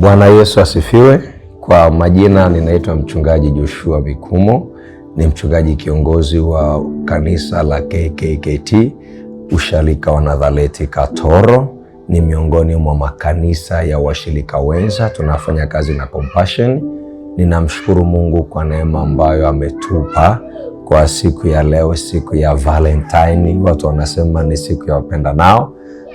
Bwana Yesu asifiwe. Kwa majina ninaitwa mchungaji Joshua Mikumo, ni mchungaji kiongozi wa kanisa la KKKT Usharika wa Nazareti Katoro. Ni miongoni mwa makanisa ya washirika wenza, tunafanya kazi na Compassion. Ninamshukuru Mungu kwa neema ambayo ametupa kwa siku ya leo, siku ya Valentine. Watu wanasema ni siku ya wapenda nao.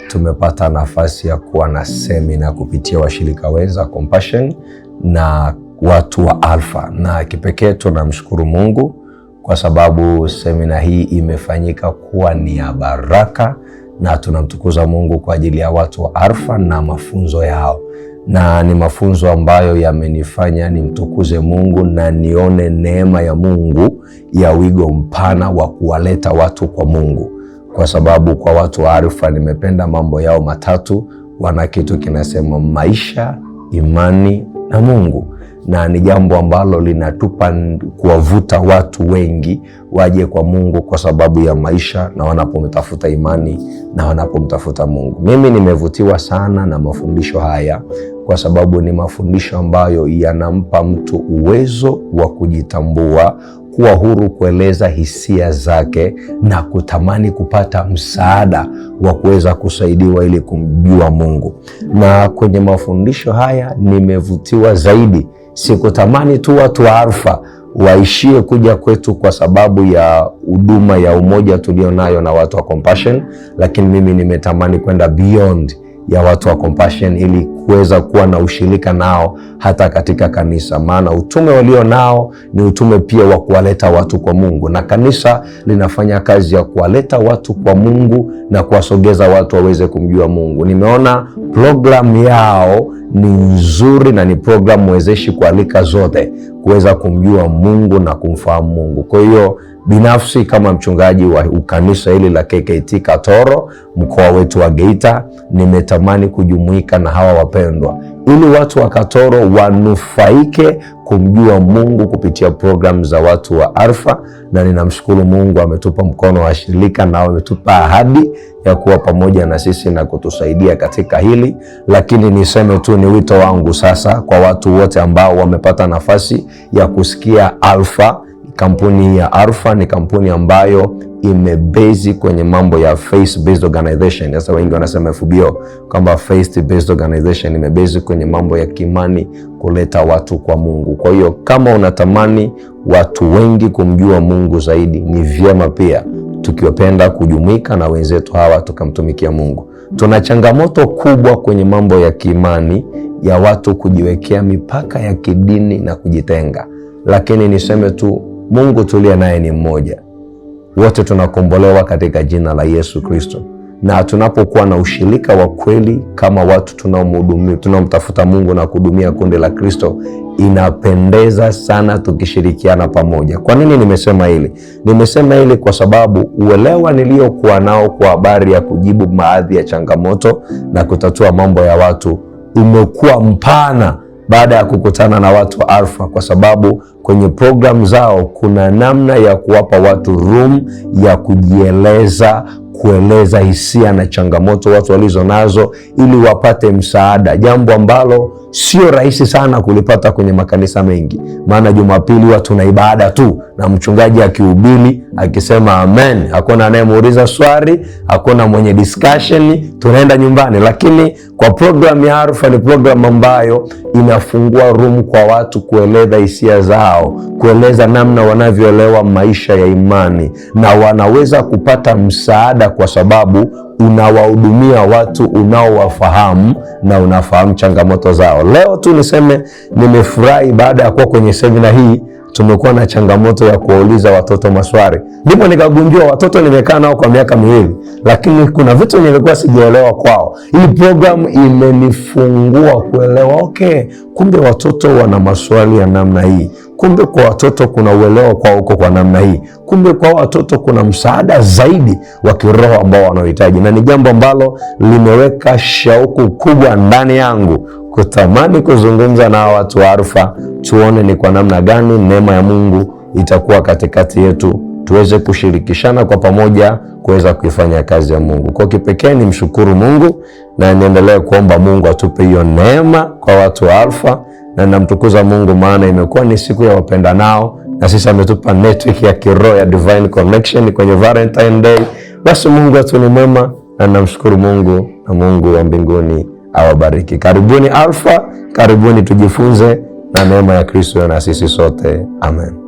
Tumepata nafasi ya kuwa na semina kupitia washirika wenza Compassion na watu wa Alpha, na kipekee tunamshukuru Mungu kwa sababu semina hii imefanyika kuwa ni ya baraka, na tunamtukuza Mungu kwa ajili ya watu wa Alpha na mafunzo yao, na ni mafunzo ambayo yamenifanya nimtukuze Mungu na nione neema ya Mungu ya wigo mpana wa kuwaleta watu kwa Mungu. Kwa sababu kwa watu wa Alpha nimependa mambo yao matatu. Wana kitu kinasema maisha, imani na Mungu, na ni jambo ambalo linatupa kuwavuta watu wengi waje kwa Mungu kwa sababu ya maisha, na wanapomtafuta imani na wanapomtafuta Mungu. Mimi nimevutiwa sana na mafundisho haya kwa sababu ni mafundisho ambayo yanampa mtu uwezo wa kujitambua, kuwa huru kueleza hisia zake na kutamani kupata msaada wa kuweza kusaidiwa ili kumjua Mungu. Na kwenye mafundisho haya nimevutiwa zaidi. Sikutamani tu watu wa Alpha waishie kuja kwetu kwa sababu ya huduma ya umoja tulio nayo na watu wa Compassion, lakini mimi nimetamani kwenda beyond ya watu wa Compassion ili kuweza kuwa na ushirika nao hata katika kanisa. Maana utume walio nao ni utume pia wa kuwaleta watu kwa Mungu, na kanisa linafanya kazi ya kuwaleta watu kwa Mungu na kuwasogeza watu waweze kumjua Mungu. Nimeona programu yao ni nzuri na ni programu mwezeshi kualika zote kuweza kumjua Mungu na kumfahamu Mungu. Kwa hiyo binafsi kama mchungaji wa kanisa hili la KKKT Katoro mkoa wetu wa Geita, nimetamani kujumuika na hawa wapendwa ili watu wa Katoro wanufaike kumjua Mungu kupitia programu za watu wa Alpha. Na ninamshukuru Mungu ametupa mkono wa shirika na ametupa ahadi ya kuwa pamoja na sisi na kutusaidia katika hili. Lakini niseme tu ni wito wangu sasa kwa watu wote ambao wamepata nafasi ya kusikia Alpha. Kampuni ya Alpha ni kampuni ambayo imebase kwenye mambo ya faith based organization. Sasa wengi wanasema FBO, kwamba faith based organization imebase kwenye mambo ya kimani, kuleta watu kwa Mungu. Kwa hiyo kama unatamani watu wengi kumjua Mungu zaidi, ni vyema pia tukiwapenda kujumuika na wenzetu hawa tukamtumikia Mungu. Tuna changamoto kubwa kwenye mambo ya kimani ya watu kujiwekea mipaka ya kidini na kujitenga, lakini niseme tu Mungu tulia naye ni mmoja. Wote tunakombolewa katika jina la Yesu Kristo. Na tunapokuwa na ushirika wa kweli kama watu tunaomtafuta Mungu na kuhudumia kundi la Kristo, inapendeza sana tukishirikiana pamoja. Kwa nini nimesema hili? Nimesema hili kwa sababu uelewa niliokuwa nao kwa habari ya kujibu baadhi ya changamoto na kutatua mambo ya watu umekuwa mpana baada ya kukutana na watu wa Alpha, kwa sababu kwenye programu zao kuna namna ya kuwapa watu room ya kujieleza, kueleza hisia na changamoto watu walizo nazo ili wapate msaada, jambo ambalo sio rahisi sana kulipata kwenye makanisa mengi. Maana Jumapili watu na ibada tu na mchungaji akihubiri akisema amen, hakuna anayemuuliza swali, hakuna mwenye discussion, tunaenda nyumbani. Lakini kwa program ya Alpha ni program ambayo inafungua room kwa watu kueleza hisia zao, kueleza namna wanavyoelewa maisha ya imani, na wanaweza kupata msaada kwa sababu unawahudumia watu unaowafahamu na unafahamu changamoto zao. Leo tu niseme nimefurahi baada ya kuwa kwenye semina hii tumekuwa na changamoto ya kuwauliza watoto maswali. Ndipo nikagundua watoto nimekaa nao kwa miaka miwili, lakini kuna vitu nilikuwa sijaelewa kwao. Hii program imenifungua kuelewa, okay, kumbe watoto wana maswali ya namna hii. Kumbe kwa watoto kuna uelewa kwa huko kwa namna hii. Kumbe kwa watoto kuna msaada zaidi wa kiroho ambao wanaohitaji. Na ni jambo ambalo limeweka shauku kubwa ndani yangu kutamani kuzungumza na watu wa Alpha, tuone ni kwa namna gani neema ya Mungu itakuwa katikati yetu tuweze kushirikishana kwa pamoja kuweza kuifanya kazi ya Mungu. Kwa kipekee ni mshukuru Mungu na niendelee kuomba Mungu atupe hiyo neema kwa watu wa Alpha, na namtukuza Mungu maana imekuwa ni siku ya wapendanao na sisi ametupa network ya kiroho ya divine connection kwenye Valentine Day. Basi Mungu wetu ni mwema na namshukuru Mungu, na Mungu wa mbinguni awabariki. Karibuni Alpha, karibuni tujifunze, na neema ya Kristo na sisi sote. Amen.